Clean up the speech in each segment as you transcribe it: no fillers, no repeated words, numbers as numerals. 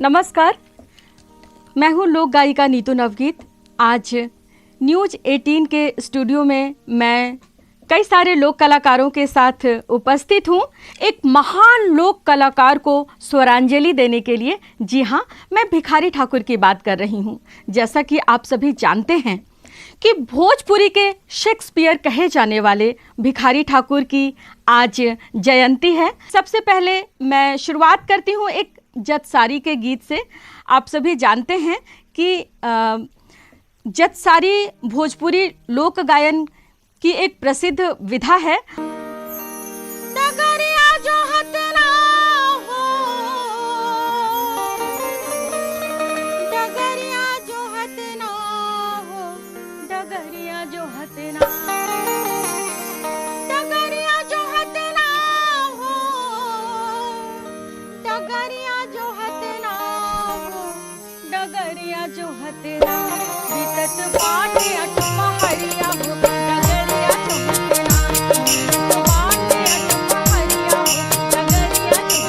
नमस्कार, मैं हूँ लोक गायिका नीतू नवगीत। आज न्यूज़ 18 के स्टूडियो में मैं कई सारे लोक कलाकारों के साथ उपस्थित हूँ, एक महान लोक कलाकार को स्वरांजलि देने के लिए। जी हाँ, मैं भिखारी ठाकुर की बात कर रही हूँ। जैसा कि आप सभी जानते हैं कि भोजपुरी के शेक्सपियर कहे जाने वाले भिखारी ठाकुर की आज जयंती है। सबसे पहले मैं शुरुआत करती हूँ एक जतसारी के गीत से। आप सभी जानते हैं कि जतसारी भोजपुरी लोक गायन की एक प्रसिद्ध विधा है। डगरिया जो हतना हो, डगरिया जो हतना हो, डगरिया जो हतना, डगरिया जो हतना हो, डगरिया जो हतना हो, डगरिया जो हतना, बीतत बाटे अट पहाड़िया हो, डगरिया जो हतना, बीतत बाटे अट पहाड़िया हो, डगरिया जो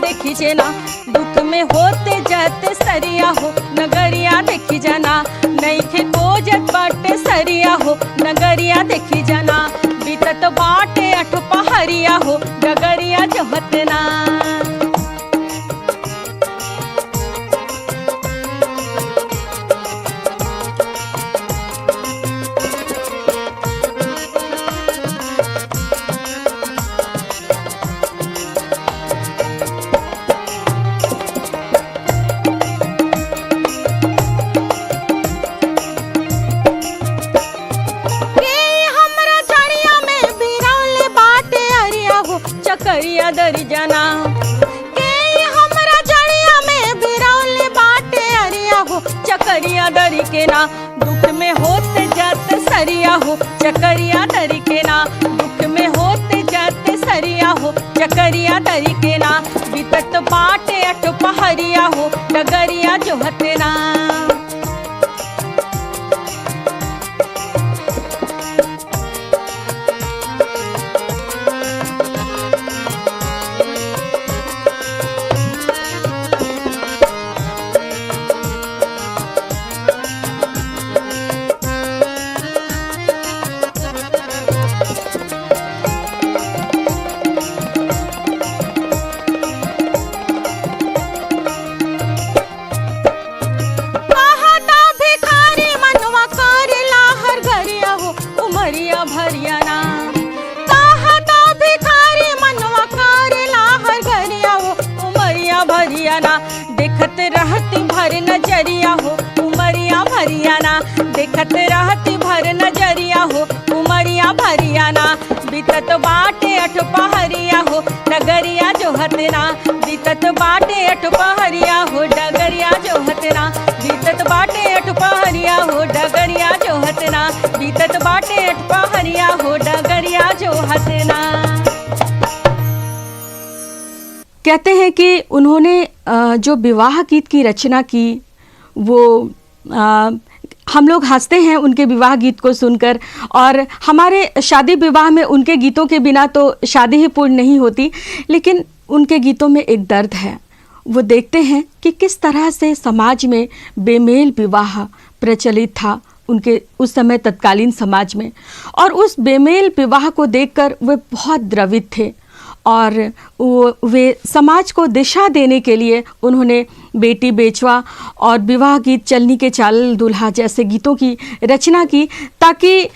देखी जाना, दुख में होते जाते सरिया हो, नगरिया देखी जाना, नईखे खोजत बाटे सरिया हो, नगरिया देखी जाना, बीतत बाटे अठ पहरिया हो, डगरिया जो हतना। चकरिया दरी जाना के हमरा जड़िया में बिरौले बाटे अरिया हो, चकरिया दरी के ना, दुख में होते जाते सरिया हो, चकरिया दरी के ना, दुख में होते जाते सरिया हो, चकरिया दरी के ना, बीतत बाटे अट पहरिया हो, डगरिया जो हतना। ना, देखत रहती भर नजरिया हो उमरिया भरिया ना, बीतत बाटे अठ पहरिया हो डगरिया जोहत ना, बीतत बाटे अठ पहरिया हो डगरिया जोहत ना, बीतत बाटे अठ पहरिया हो डगरिया जोहत ना, बीतत बाटे अठ पहरिया हो डगरिया जोहत ना। कहते हैं कि उन्होंने जो विवाह गीत की रचना की वो हम लोग हंसते हैं उनके विवाह गीत को सुनकर, और हमारे शादी विवाह में उनके गीतों के बिना तो शादी ही पूर्ण नहीं होती, लेकिन उनके गीतों में एक दर्द है। वो देखते हैं कि किस तरह से समाज में बेमेल विवाह प्रचलित था उनके उस समय तत्कालीन समाज में, और उस बेमेल विवाह को देखकर वे बहुत द्रवित थे, और वे समाज को दिशा देने के लिए उन्होंने बेटी बेचवा और विवाह गीत चलनी के चाल दूल्हा जैसे गीतों की रचना की, ताकि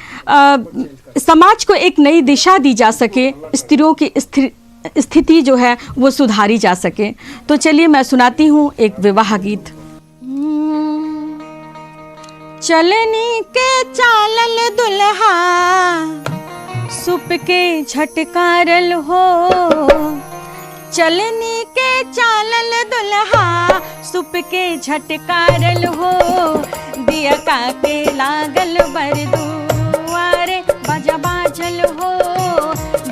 समाज को एक नई दिशा दी जा सके, स्त्रियों की स्थिति जो है वो सुधारी जा सके। तो चलिए मैं सुनाती हूँ एक विवाह गीत। चलनी के चालल दुल्हा सुप के झटकारल हो, चलनी के चालल दुल्हा सुप के झटकारल हो, दिया का के लागल बरदुआरे बाजा बाजल हो,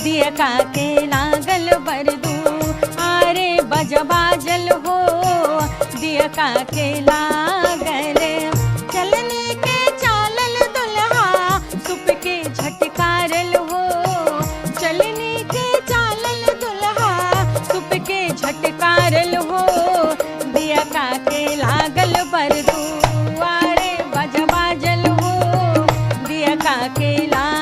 दिया का के लागल बरदुआरे बाजा बाजल हो, दिया का के लागल, चलनी के चालल दुल्हा सुप के झटकारल हो, चलनी के चालल दुल्हा सुप के झटकारल हो, दिया का के लागल बरदुआरे बाजा बाजल हो, दिया का के लागल।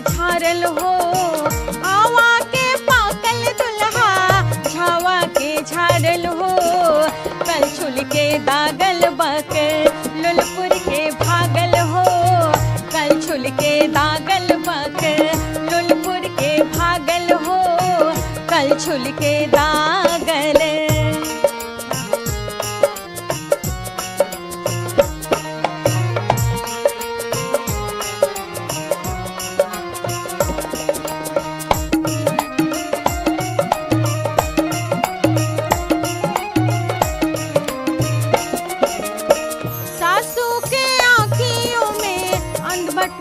झारल हो, आवा के पाकल दुल्हा झावा के झारल हो, कल छुल के दागल बक लुलपुर के भागल हो, कल छुल के दागल बक लुलपुर के भागल हो, कल छुल के दागल।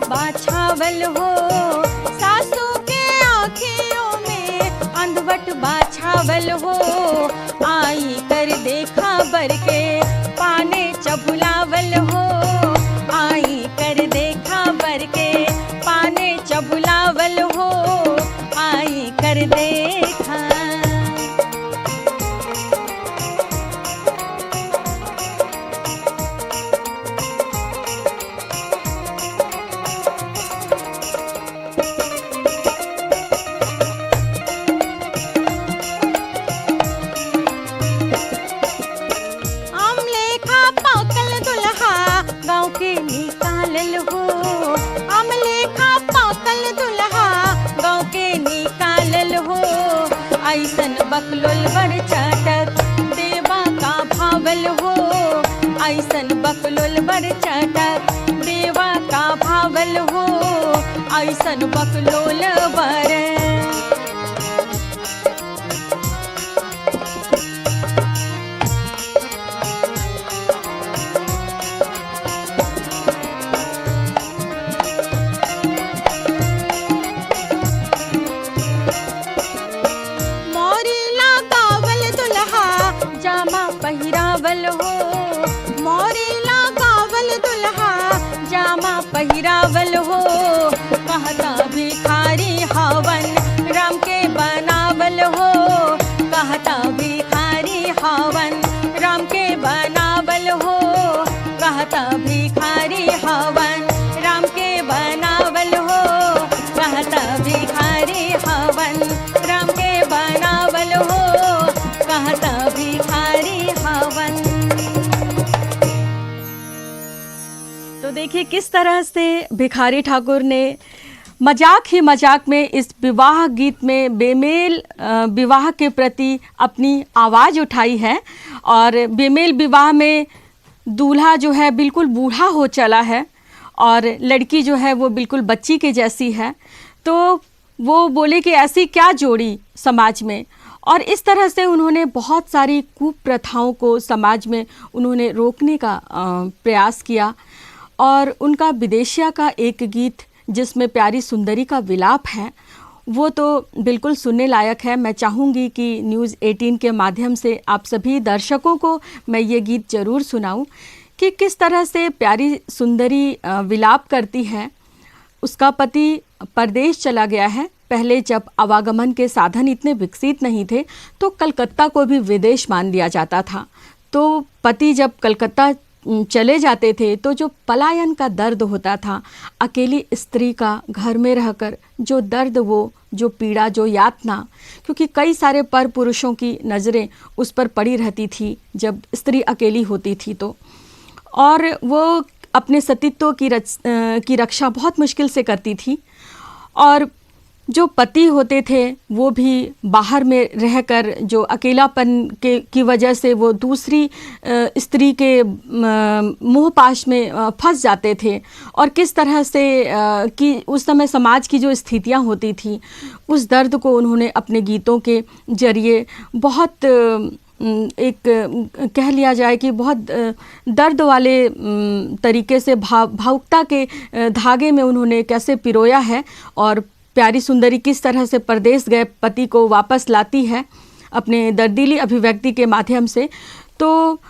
बाछावल हो, सासू के आँखियों में अंधवट बाछावल हो, आई कर देखा बर के पाने चबुलावल हो, आई कर देखा बर के पाने चबुलावल हो, आई कर देखा। निकालल हो, अमलेखा पाकल दुल्हा गाँव के निकालल हो, ऐसन बकलोल बड़ चटक देवा का भावल हो, ऐसन बकलोल बड़ चटक देवा का भावल हो, ऐसन बकलोल बड़। पहिरावल हो, मोरेला गावल दुल्हा जामा पहिरावल हो, कहता भिखारी हवन देखिए किस तरह से भिखारी ठाकुर ने मजाक ही मजाक में इस विवाह गीत में बेमेल विवाह के प्रति अपनी आवाज़ उठाई है। और बेमेल विवाह में दूल्हा जो है बिल्कुल बूढ़ा हो चला है और लड़की जो है वो बिल्कुल बच्ची के जैसी है। तो वो बोले कि ऐसी क्या जोड़ी समाज में, और इस तरह से उन्होंने बहुत सारी कुप्रथाओं को समाज में उन्होंने रोकने का प्रयास किया। और उनका विदेशिया का एक गीत जिसमें प्यारी सुंदरी का विलाप है वो तो बिल्कुल सुनने लायक है। मैं चाहूँगी कि न्यूज़ 18 के माध्यम से आप सभी दर्शकों को मैं ये गीत ज़रूर सुनाऊं कि किस तरह से प्यारी सुंदरी विलाप करती है। उसका पति परदेश चला गया है। पहले जब आवागमन के साधन इतने विकसित नहीं थे तो कलकत्ता को भी विदेश मान लिया जाता था। तो पति जब कलकत्ता चले जाते थे तो जो पलायन का दर्द होता था, अकेली स्त्री का घर में रहकर जो दर्द, वो जो पीड़ा, जो यातना, क्योंकि कई सारे पर पुरुषों की नज़रें उस पर पड़ी रहती थी जब स्त्री अकेली होती थी तो, और वो अपने सतीत्व की रक्षा बहुत मुश्किल से करती थी। और जो पति होते थे वो भी बाहर में रहकर जो अकेलापन की वजह से वो दूसरी स्त्री के मोहपाश में फंस जाते थे। और किस तरह से कि उस समय समाज की जो स्थितियां होती थी उस दर्द को उन्होंने अपने गीतों के जरिए बहुत एक कह लिया जाए कि बहुत दर्द वाले तरीके से भावुकता के धागे में उन्होंने कैसे पिरोया है। और प्यारी सुंदरी किस तरह से परदेश गए पति को वापस लाती है अपने दर्दीली अभिव्यक्ति के माध्यम से। तो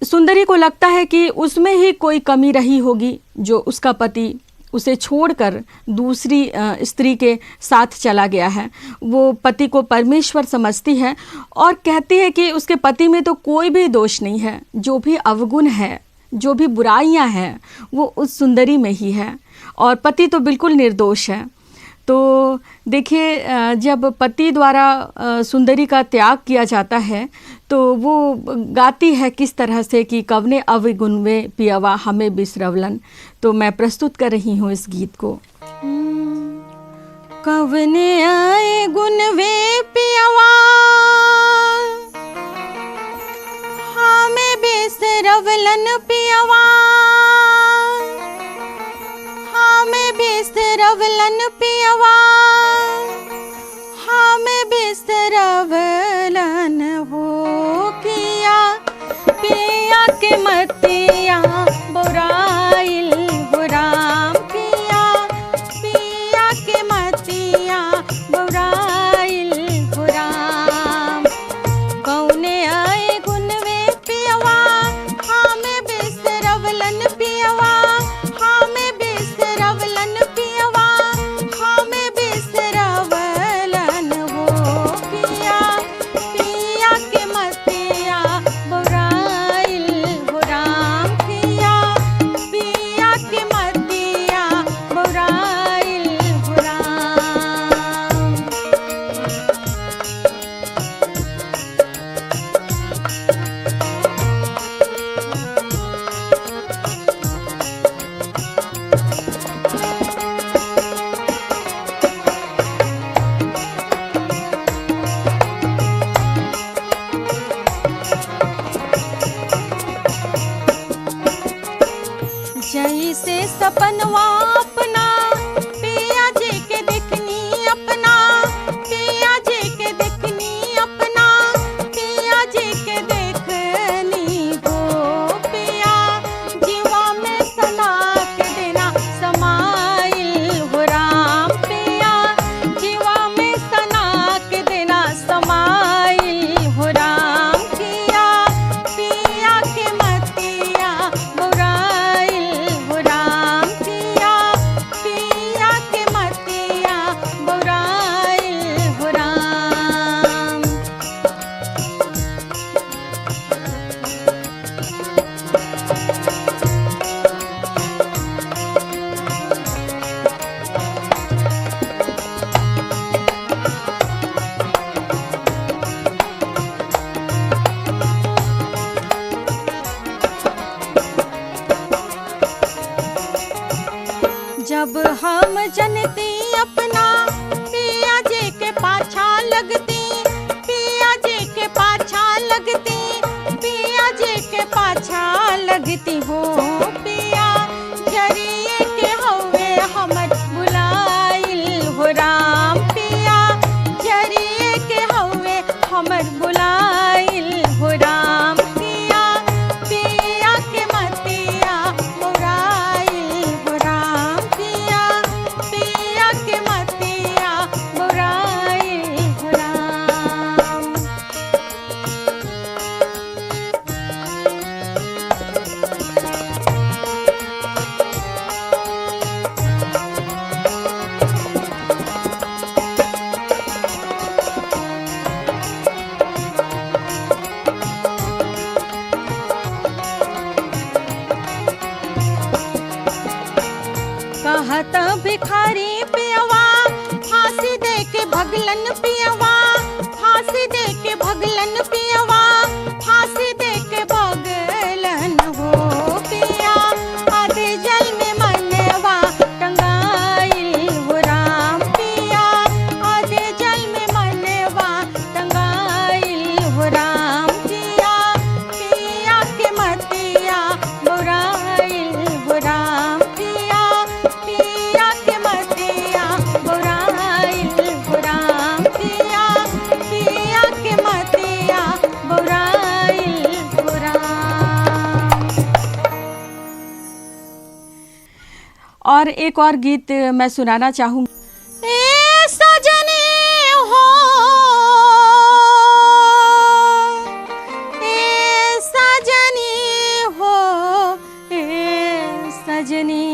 सुंदरी को लगता है कि उसमें ही कोई कमी रही होगी जो उसका पति उसे छोड़कर दूसरी स्त्री के साथ चला गया है। वो पति को परमेश्वर समझती है और कहती है कि उसके पति में तो कोई भी दोष नहीं है, जो भी अवगुण है, जो भी बुराइयां हैं वो उस सुंदरी में ही है, और पति तो बिल्कुल निर्दोष है। तो देखिए जब पति द्वारा सुंदरी का त्याग किया जाता है तो वो गाती है किस तरह से कि कवने अवगुण वे पियवा हमें बिसरवलन। तो मैं प्रस्तुत कर रही हूँ इस गीत को। कवने आए गुण वे पियवा हमें बिसरवलन पियवा, हमें बिसरवलन पियवा, हमें बिसरवलन हो किया पिया के मतिया बुराइल बुराम किया, पिया के मतिया बुराइल बुराम। कौने आए गुण वे पियवा हमें बिसरवलन पियवा, हमें बिसरवलन पियवा, हमें बिसरवलन हो किया पिया के मतिया बुराइल बुराम किया, पिया के मतिया बुराइल बुराम। जैसे सपनवा अपना पिया जी के देखनी अपना, पिया जी के देखनी अपना, पिया जी के देखनी हो पिया जीवा में सना के देना समाइल हो राम, पिया जीवा में सना के देना समाइल हो राम किया पिया के मतिया बुराइल बुराम किया भगति हो पिया जरिए के हवे हमर बुलाइल हो राम पिया जरिए के हवे हमर बुलाइल हो राम पिया पिया के मतिया बुराइल हो राम पिया पिया के मतिया बुराइल हो राम। कहत भिखारी पियवा फांसी दे के भगलन पियवा फांसी दे के भगलन पियवा फांसी दे के भगलन हो पिया आधे जल में मनवा टंगाइल हो राम पिया आधे जल में मनवा टंगाइल हो राम पिया पिया के मतिया बुराइल हो राम पिया पिया के मतिया बुराइल हो राम पिया पिया के मतिया बुराइल हो राम। और एक और गीत मैं सुनाना चाहूँगी। ए सजनी हो ए सजनी हो ए सजनी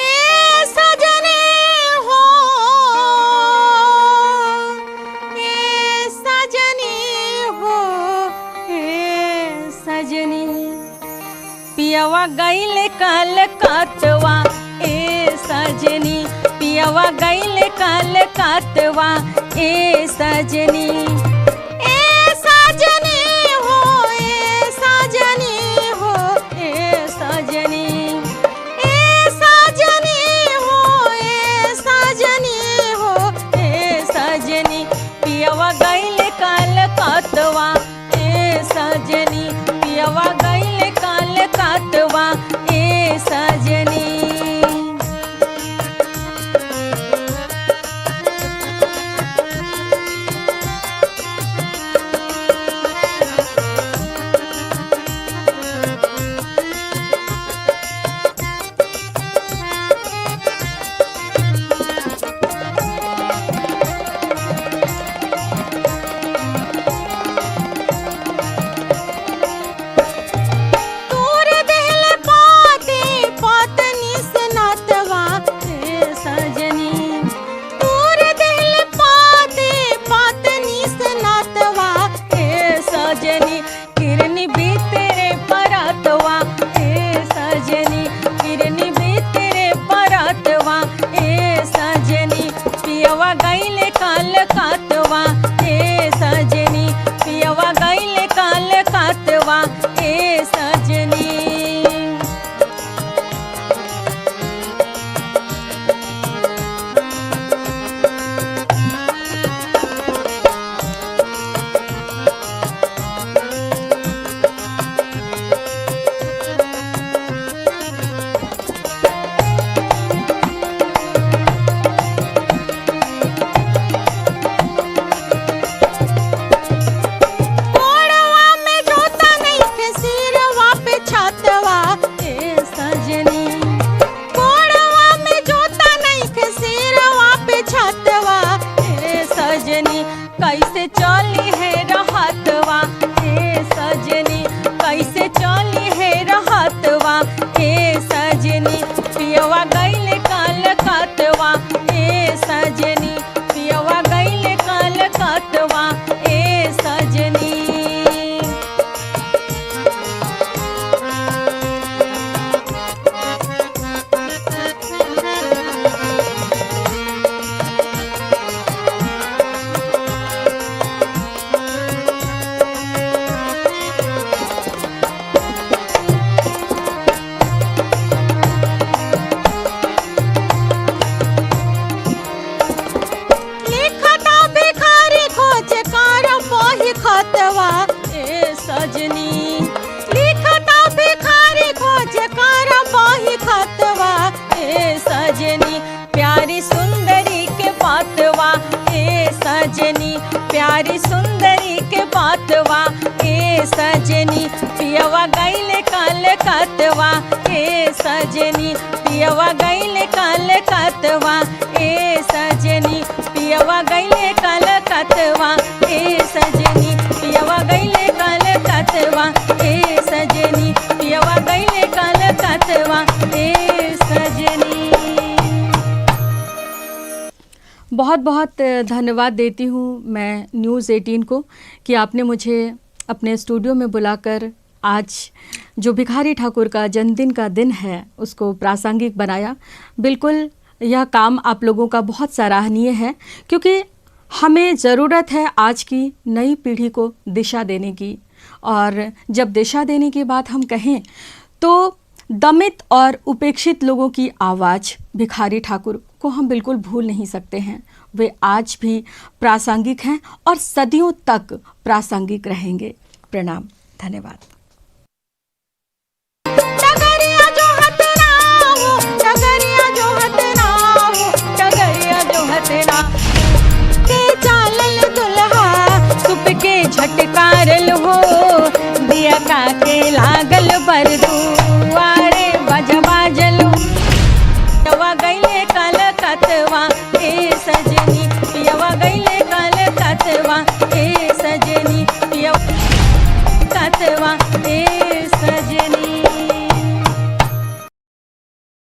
ए सजनी हो ए सजनी हो ए सजनी पियवा गईल कलकतवा ए सजनी पियवा गईल कलकतवा ए सजनी ए सजनी हो ए सजनी हो ए सजनी ए सजनी हो ए सजनी हो ए सजनी पियवा गईल कलकतवा ए सजनी पियवा गईल कलकतवा ए सजनी। तूर देहल पाते पातनी सनातवा ए सजनी तूर देहल पाते पातनी सनातवा ए सजनी किरनी भीतरे परतवा ए सजनी किरनी भीतरे परतवा ए सजनी पियवा गईल कलकतवा ए सजनी पियवा गईल कलकतवा ए सजनी। कोड़वा में जोता नहीं थे सिरवा पे छातवा ए सजनी कोड़वा में जोता नहीं थे सिरवा पे छातवा ए सजनी कैसे चली है रहतवा ए सजनी कैसे चली है रहतवा ए सजनी पियवा गईल कलकतवा ए सजनी पियवा गईल कलकतवा ए सजनी। सजनी प्यारी सुंदरी के बातवा ए सजनी पियवा गईले कलकतवा ए सजनी पियवा गईले कलकतवा ए सजनी पियवा गईले कलकतवा ए सजनी पियवा गईले कलकतवा ए सजनी पियवा गईले कलकतवा ए सजनी। बहुत बहुत धन्यवाद देती हूँ मैं न्यूज़ 18 को कि आपने मुझे अपने स्टूडियो में बुलाकर आज जो भिखारी ठाकुर का जन्मदिन का दिन है उसको प्रासंगिक बनाया। बिल्कुल यह काम आप लोगों का बहुत सराहनीय है, क्योंकि हमें ज़रूरत है आज की नई पीढ़ी को दिशा देने की। और जब दिशा देने की बात हम कहें तो दमित और उपेक्षित लोगों की आवाज़ भिखारी ठाकुर को हम बिल्कुल भूल नहीं सकते हैं। वे आज भी प्रासंगिक हैं और सदियों तक प्रासंगिक रहेंगे। प्रणाम, धन्यवाद। डगरिया जो हतना हो, डगरिया जो हतना हो, डगरिया जो हतना के चालल दुल्हा सुप के झटकारल हो, दिया का के लागल बरदुआ